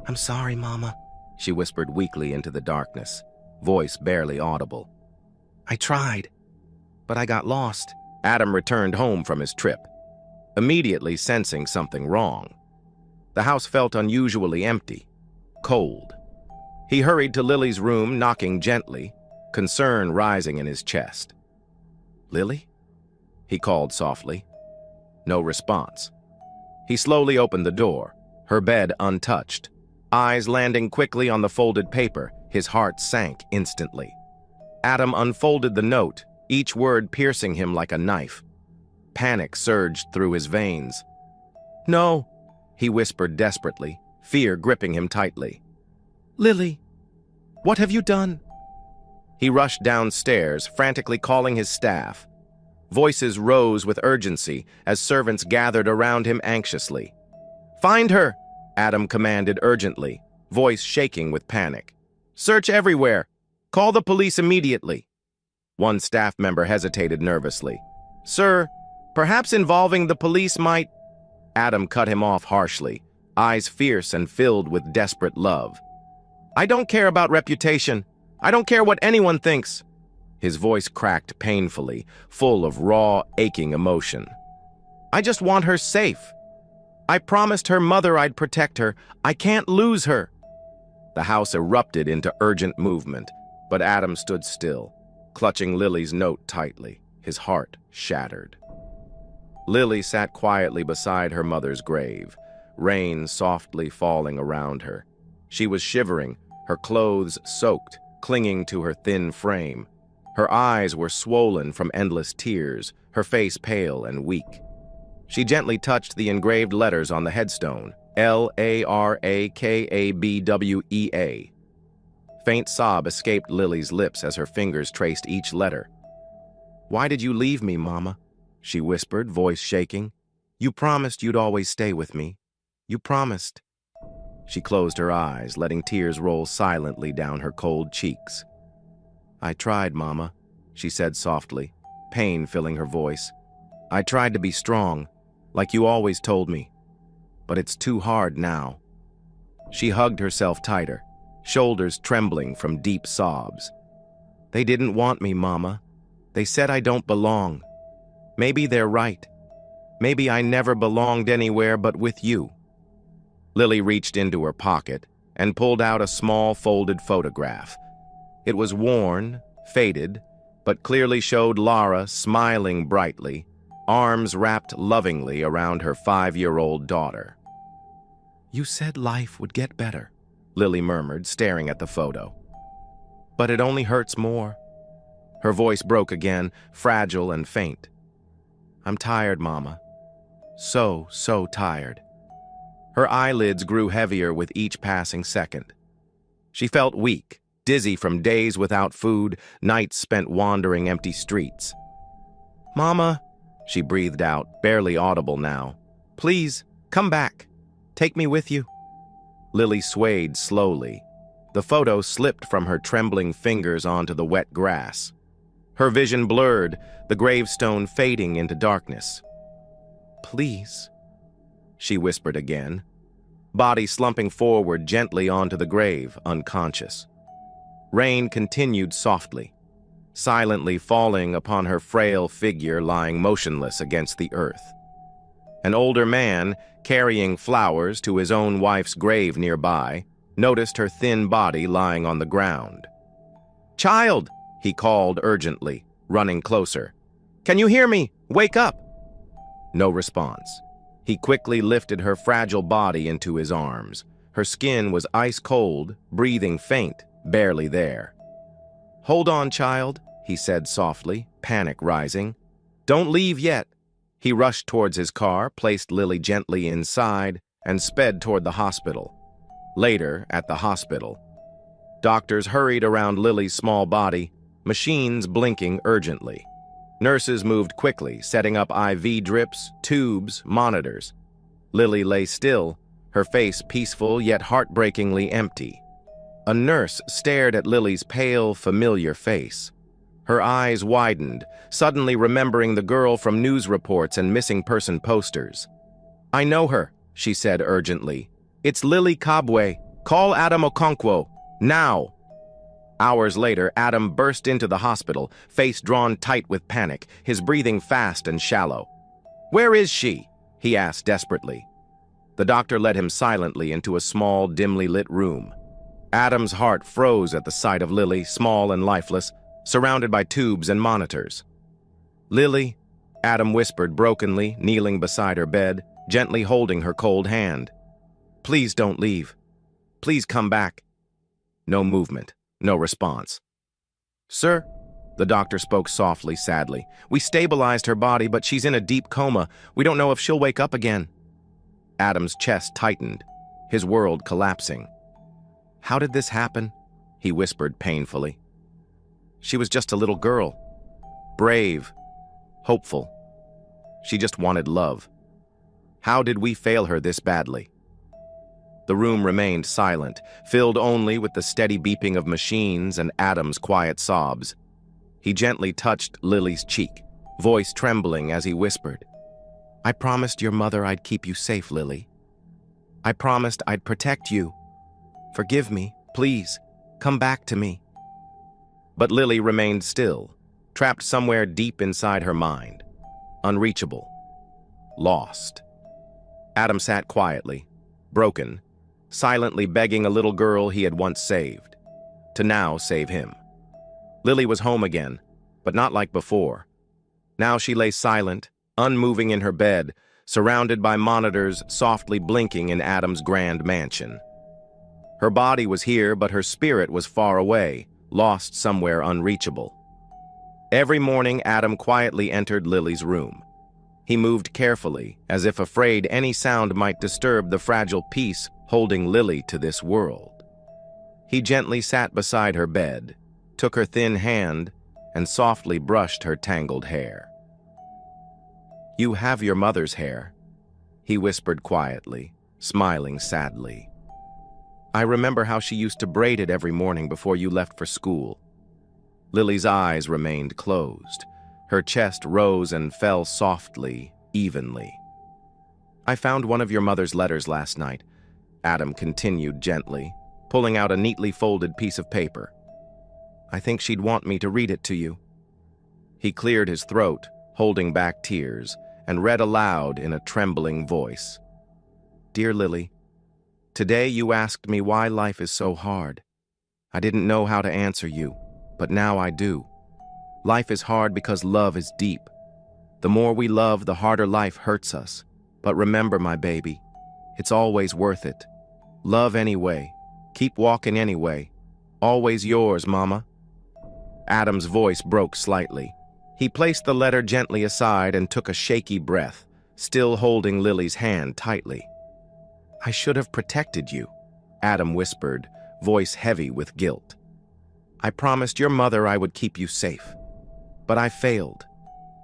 I'm sorry, Mama, she whispered weakly into the darkness, voice barely audible. I tried, but I got lost. Adam returned home from his trip, immediately sensing something wrong. The house felt unusually empty, cold. He hurried to Lily's room, knocking gently, concern rising in his chest. Lily? He called softly. No response. He slowly opened the door, her bed untouched. Eyes landing quickly on the folded paper, his heart sank instantly. Adam unfolded the note, each word piercing him like a knife. Panic surged through his veins. No, he whispered desperately, fear gripping him tightly. Lily, what have you done? He rushed downstairs, frantically calling his staff. Voices rose with urgency as servants gathered around him anxiously. Find her, Adam commanded urgently, voice shaking with panic. Search everywhere. Call the police immediately. One staff member hesitated nervously. Sir, perhaps involving the police might... Adam cut him off harshly, eyes fierce and filled with desperate love. I don't care about reputation. I don't care what anyone thinks. His voice cracked painfully, full of raw, aching emotion. I just want her safe. I promised her mother I'd protect her. I can't lose her. The house erupted into urgent movement, but Adam stood still, clutching Lily's note tightly, his heart shattered. Lily sat quietly beside her mother's grave, rain softly falling around her. She was shivering, her clothes soaked, clinging to her thin frame. Her eyes were swollen from endless tears, her face pale and weak. She gently touched the engraved letters on the headstone, L-A-R-A-K-A-B-W-E-A. Faint sob escaped Lily's lips as her fingers traced each letter. Why did you leave me, Mama? She whispered, voice shaking. You promised you'd always stay with me. You promised. She closed her eyes, letting tears roll silently down her cold cheeks. I tried, Mama, she said softly, pain filling her voice. I tried to be strong, like you always told me. But it's too hard now. She hugged herself tighter, shoulders trembling from deep sobs. They didn't want me, Mama. They said I don't belong. Maybe they're right. Maybe I never belonged anywhere but with you. Lily reached into her pocket and pulled out a small folded photograph. It was worn, faded, but clearly showed Lara smiling brightly, arms wrapped lovingly around her 5-year-old daughter. You said life would get better, Lily murmured, staring at the photo. But it only hurts more. Her voice broke again, fragile and faint. I'm tired, Mama. So tired. Her eyelids grew heavier with each passing second. She felt weak, dizzy from days without food, nights spent wandering empty streets. Mama, she breathed out, barely audible now. Please, come back. Take me with you. Lily swayed slowly. The photo slipped from her trembling fingers onto the wet grass. Her vision blurred, the gravestone fading into darkness. Please, she whispered again, body slumping forward gently onto the grave, unconscious. Rain continued softly, silently falling upon her frail figure lying motionless against the earth. An older man, carrying flowers to his own wife's grave nearby, noticed her thin body lying on the ground. Child, he called urgently, running closer. Can you hear me? Wake up! No response. He quickly lifted her fragile body into his arms. Her skin was ice cold, breathing faint, barely there. Hold on, child, he said softly, panic rising. Don't leave yet. He rushed towards his car, placed Lily gently inside, and sped toward the hospital. Later, at the hospital, doctors hurried around Lily's small body, machines blinking urgently. Nurses moved quickly, setting up IV drips, tubes, monitors. Lily lay still, her face peaceful yet heartbreakingly empty. A nurse stared at Lily's pale, familiar face. Her eyes widened, suddenly remembering the girl from news reports and missing person posters. I know her, she said urgently. It's Lily Cobway. Call Adam Okonkwo, now! Hours later, Adam burst into the hospital, face drawn tight with panic, his breathing fast and shallow. "Where is she?" he asked desperately. The doctor led him silently into a small, dimly lit room. Adam's heart froze at the sight of Lily, small and lifeless, surrounded by tubes and monitors. "Lily," Adam whispered brokenly, kneeling beside her bed, gently holding her cold hand. "Please don't leave. Please come back." No movement, no response. "Sir," the doctor spoke softly, sadly, "we stabilized her body, but she's in a deep coma. We don't know if she'll wake up again." Adam's chest tightened, his world collapsing. "How did this happen?" he whispered painfully. "She was just a little girl. Brave. Hopeful. She just wanted love. How did we fail her this badly?" The room remained silent, filled only with the steady beeping of machines and Adam's quiet sobs. He gently touched Lily's cheek, voice trembling as he whispered, "I promised your mother I'd keep you safe, Lily. I promised I'd protect you. Forgive me, please. Come back to me." But Lily remained still, trapped somewhere deep inside her mind, unreachable, lost. Adam sat quietly, broken, silently begging a little girl he had once saved, to now save him. Lily was home again, but not like before. Now she lay silent, unmoving in her bed, surrounded by monitors softly blinking in Adam's grand mansion. Her body was here, but her spirit was far away, lost somewhere unreachable. Every morning, Adam quietly entered Lily's room. He moved carefully, as if afraid any sound might disturb the fragile peace holding Lily to this world. He gently sat beside her bed, took her thin hand, and softly brushed her tangled hair. "You have your mother's hair," he whispered quietly, smiling sadly. "I remember how she used to braid it every morning before you left for school." Lily's eyes remained closed. Her chest rose and fell softly, evenly. "I found one of your mother's letters last night," Adam continued gently, pulling out a neatly folded piece of paper. "I think she'd want me to read it to you." He cleared his throat, holding back tears, and read aloud in a trembling voice. "Dear Lily, today you asked me why life is so hard. I didn't know how to answer you, but now I do. Life is hard because love is deep. The more we love, the harder life hurts us. But remember, my baby, it's always worth it. Love anyway. Keep walking anyway. Always yours, Mama." Adam's voice broke slightly. He placed the letter gently aside and took a shaky breath, still holding Lily's hand tightly. "I should have protected you," Adam whispered, voice heavy with guilt. "I promised your mother I would keep you safe. But I failed.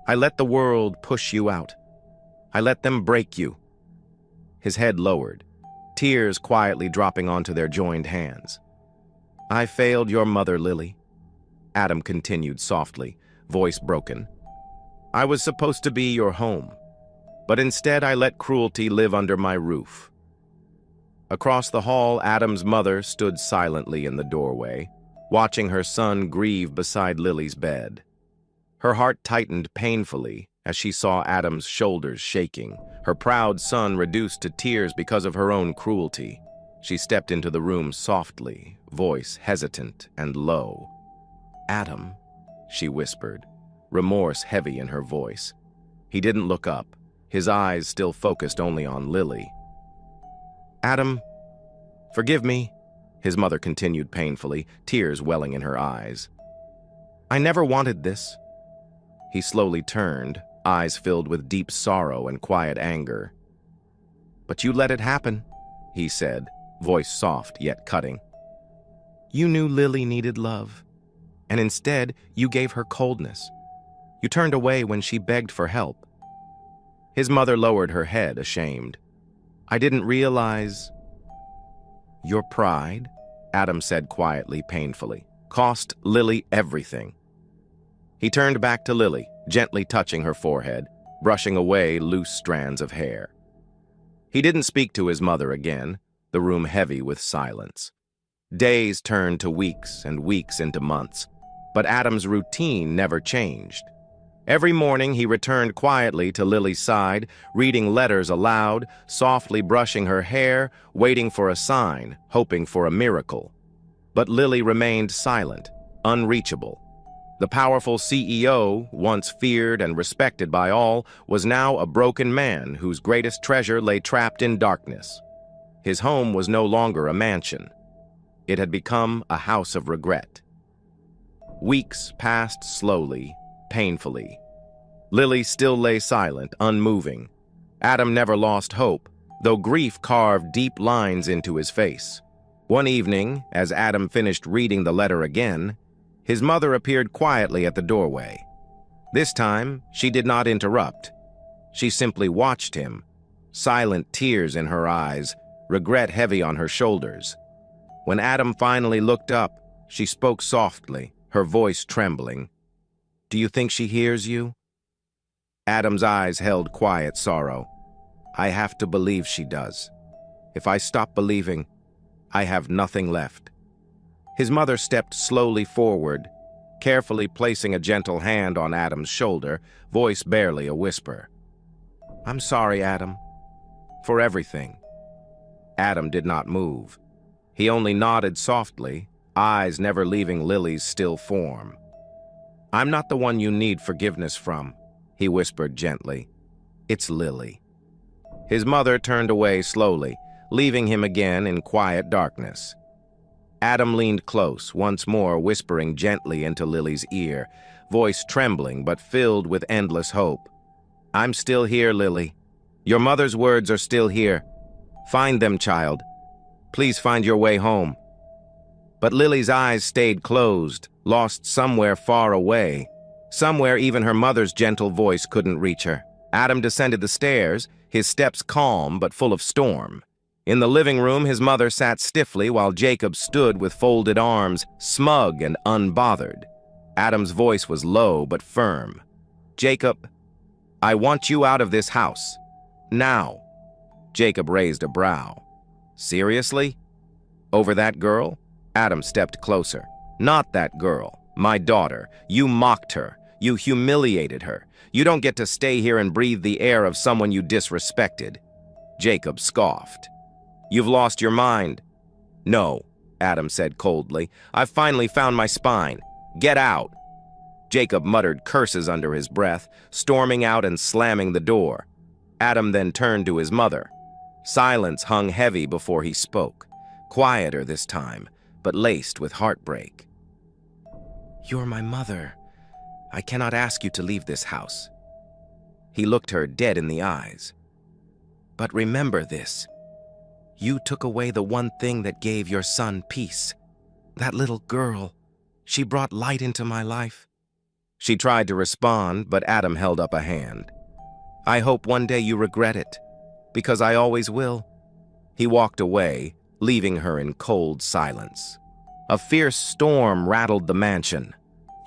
I let the world push you out. I let them break you." His head lowered, tears quietly dropping onto their joined hands. "I failed your mother, Lily," Adam continued softly, voice broken. "I was supposed to be your home, but instead I let cruelty live under my roof." Across the hall, Adam's mother stood silently in the doorway, watching her son grieve beside Lily's bed. Her heart tightened painfully as she saw Adam's shoulders shaking, her proud son reduced to tears because of her own cruelty. She stepped into the room softly, voice hesitant and low. "Adam," she whispered, remorse heavy in her voice. He didn't look up, his eyes still focused only on Lily. "Adam, forgive me," his mother continued painfully, tears welling in her eyes. "I never wanted this." He slowly turned, eyes filled with deep sorrow and quiet anger. "But you let it happen," he said, voice soft yet cutting. "You knew Lily needed love, and instead you gave her coldness. You turned away when she begged for help." His mother lowered her head, ashamed. "I didn't realize—" "Your pride," Adam said quietly, painfully, "cost Lily everything." He turned back to Lily, gently touching her forehead, brushing away loose strands of hair. He didn't speak to his mother again, the room heavy with silence. Days turned to weeks and weeks into months, but Adam's routine never changed. Every morning he returned quietly to Lily's side, reading letters aloud, softly brushing her hair, waiting for a sign, hoping for a miracle. But Lily remained silent, unreachable. The powerful CEO, once feared and respected by all, was now a broken man whose greatest treasure lay trapped in darkness. His home was no longer a mansion. It had become a house of regret. Weeks passed slowly, painfully. Lily still lay silent, unmoving. Adam never lost hope, though grief carved deep lines into his face. One evening, as Adam finished reading the letter again, his mother appeared quietly at the doorway. This time, she did not interrupt. She simply watched him, silent tears in her eyes, regret heavy on her shoulders. When Adam finally looked up, she spoke softly, her voice trembling. "Do you think she hears you?" Adam's eyes held quiet sorrow. "I have to believe she does. If I stop believing, I have nothing left." His mother stepped slowly forward, carefully placing a gentle hand on Adam's shoulder, voice barely a whisper. "I'm sorry, Adam, for everything." Adam did not move. He only nodded softly, eyes never leaving Lily's still form. "I'm not the one you need forgiveness from," he whispered gently. "It's Lily." His mother turned away slowly, leaving him again in quiet darkness. Adam leaned close, once more whispering gently into Lily's ear, voice trembling but filled with endless hope. "I'm still here, Lily. Your mother's words are still here. Find them, child. Please find your way home." But Lily's eyes stayed closed, lost somewhere far away. Somewhere even her mother's gentle voice couldn't reach her. Adam descended the stairs, his steps calm but full of storm. In the living room, his mother sat stiffly while Jacob stood with folded arms, smug and unbothered. Adam's voice was low but firm. "Jacob, I want you out of this house. Now." Jacob raised a brow. "Seriously? Over that girl?" Adam stepped closer. "Not that girl. My daughter. You mocked her. You humiliated her. You don't get to stay here and breathe the air of someone you disrespected." Jacob scoffed. "You've lost your mind." "No," Adam said coldly. "I've finally found my spine. Get out." Jacob muttered curses under his breath, storming out and slamming the door. Adam then turned to his mother. Silence hung heavy before he spoke, quieter this time, but laced with heartbreak. "You're my mother. I cannot ask you to leave this house." He looked her dead in the eyes. "But remember this. You took away the one thing that gave your son peace. That little girl, she brought light into my life." She tried to respond, but Adam held up a hand. "I hope one day you regret it, because I always will." He walked away, leaving her in cold silence. A fierce storm rattled the mansion.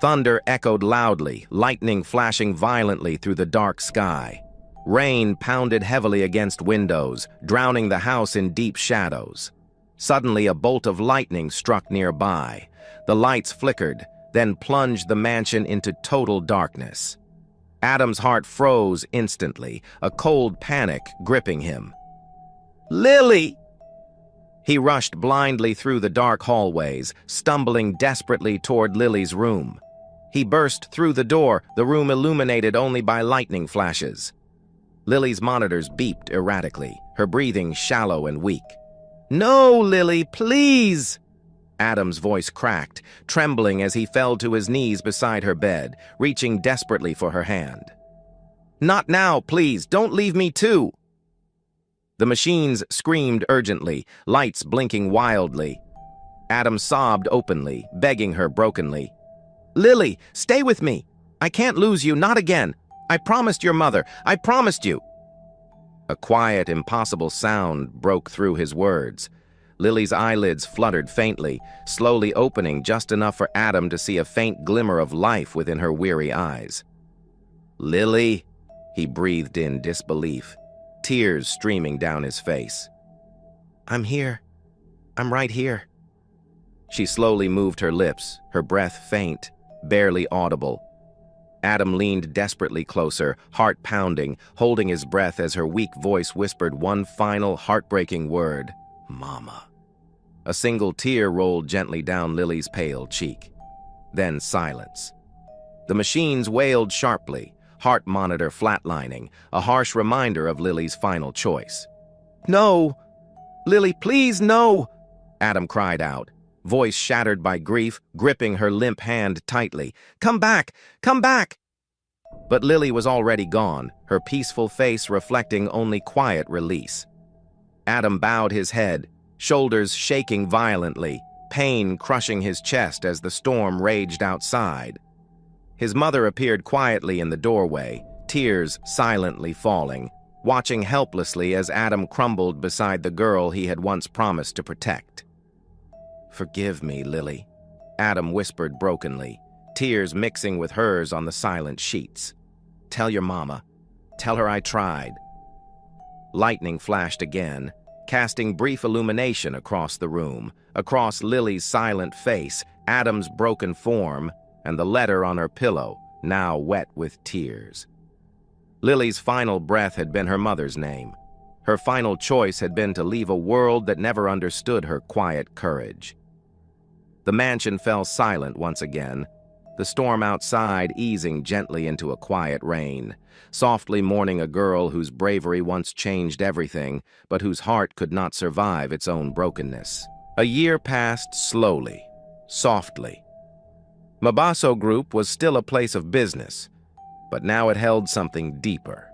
Thunder echoed loudly, lightning flashing violently through the dark sky. Rain pounded heavily against windows, drowning the house in deep shadows. Suddenly, a bolt of lightning struck nearby. The lights flickered, then plunged the mansion into total darkness. Adam's heart froze instantly, a cold panic gripping him. "Lily!" He rushed blindly through the dark hallways, stumbling desperately toward Lily's room. He burst through the door, the room illuminated only by lightning flashes. Lily's monitors beeped erratically, her breathing shallow and weak. "No, Lily, please!" Adam's voice cracked, trembling as he fell to his knees beside her bed, reaching desperately for her hand. "Not now, please! Don't leave me too!" The machines screamed urgently, lights blinking wildly. Adam sobbed openly, begging her brokenly. "Lily, stay with me! I can't lose you, not again! I promised your mother, I promised you!" A quiet, impossible sound broke through his words. Lily's eyelids fluttered faintly, slowly opening just enough for Adam to see a faint glimmer of life within her weary eyes. "Lily," he breathed in disbelief, tears streaming down his face. I'm here. I'm right here. She slowly moved her lips, her breath faint, barely audible. Adam leaned desperately closer, heart pounding, holding his breath as her weak voice whispered one final heartbreaking word, Mama. A single tear rolled gently down Lily's pale cheek. Then silence. The machines wailed sharply, heart monitor flatlining, a harsh reminder of Lily's final choice. No! Lily, please, no! Adam cried out, voice shattered by grief, gripping her limp hand tightly. Come back! Come back! But Lily was already gone, her peaceful face reflecting only quiet release. Adam bowed his head, shoulders shaking violently, pain crushing his chest as the storm raged outside. His mother appeared quietly in the doorway, tears silently falling, watching helplessly as Adam crumbled beside the girl he had once promised to protect. Forgive me, Lily, Adam whispered brokenly, tears mixing with hers on the silent sheets. Tell your mama. Tell her I tried. Lightning flashed again, casting brief illumination across the room, across Lily's silent face, Adam's broken form, and the letter on her pillow, now wet with tears. Lily's final breath had been her mother's name. Her final choice had been to leave a world that never understood her quiet courage. The mansion fell silent once again, the storm outside easing gently into a quiet rain, softly mourning a girl whose bravery once changed everything, but whose heart could not survive its own brokenness. A year passed slowly, softly. Mabaso Group was still a place of business, but now it held something deeper,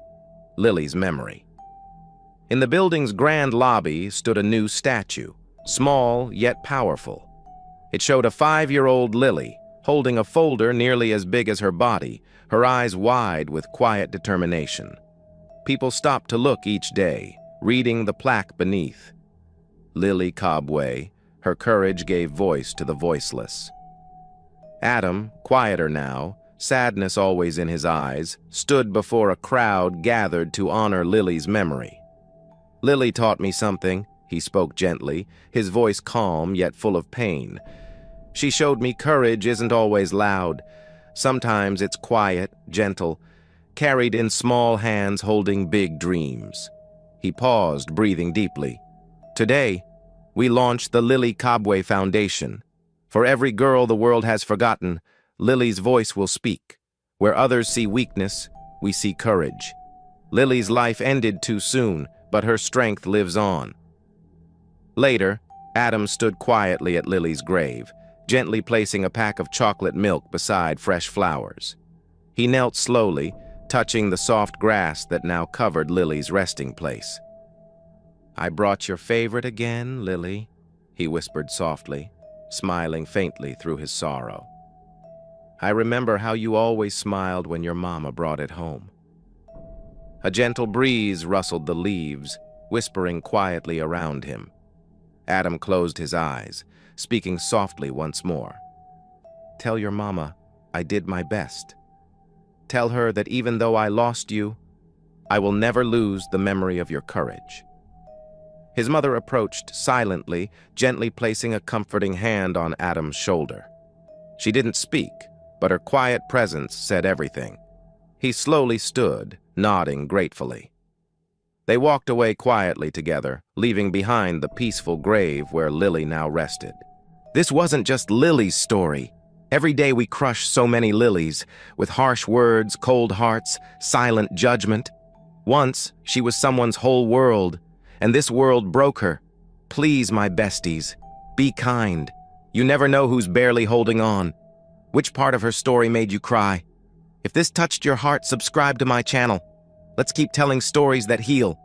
Lily's memory. In the building's grand lobby stood a new statue, small yet powerful. It showed a 5-year-old Lily, holding a folder nearly as big as her body, her eyes wide with quiet determination. People stopped to look each day, reading the plaque beneath. Lily Cobway, her courage gave voice to the voiceless. Adam, quieter now, sadness always in his eyes, stood before a crowd gathered to honor Lily's memory. Lily taught me something, he spoke gently, his voice calm yet full of pain. She showed me courage isn't always loud. Sometimes it's quiet, gentle, carried in small hands holding big dreams. He paused, breathing deeply. Today, we launched the Lily Cobway Foundation. For every girl the world has forgotten, Lily's voice will speak. Where others see weakness, we see courage. Lily's life ended too soon, but her strength lives on. Later, Adam stood quietly at Lily's grave, gently placing a pack of chocolate milk beside fresh flowers. He knelt slowly, touching the soft grass that now covered Lily's resting place. I brought your favorite again, Lily, he whispered softly, smiling faintly through his sorrow. I remember how you always smiled when your mama brought it home. A gentle breeze rustled the leaves, whispering quietly around him. Adam closed his eyes, speaking softly once more. Tell your mama I did my best. Tell her that even though I lost you, I will never lose the memory of your courage. His mother approached silently, gently placing a comforting hand on Adam's shoulder. She didn't speak, but her quiet presence said everything. He slowly stood, nodding gratefully. They walked away quietly together, leaving behind the peaceful grave where Lily now rested. This wasn't just Lily's story. Every day we crush so many Lilies, with harsh words, cold hearts, silent judgment. Once, she was someone's whole world, and this world broke her. Please, my besties, be kind. You never know who's barely holding on. Which part of her story made you cry? If this touched your heart, subscribe to my channel. Let's keep telling stories that heal.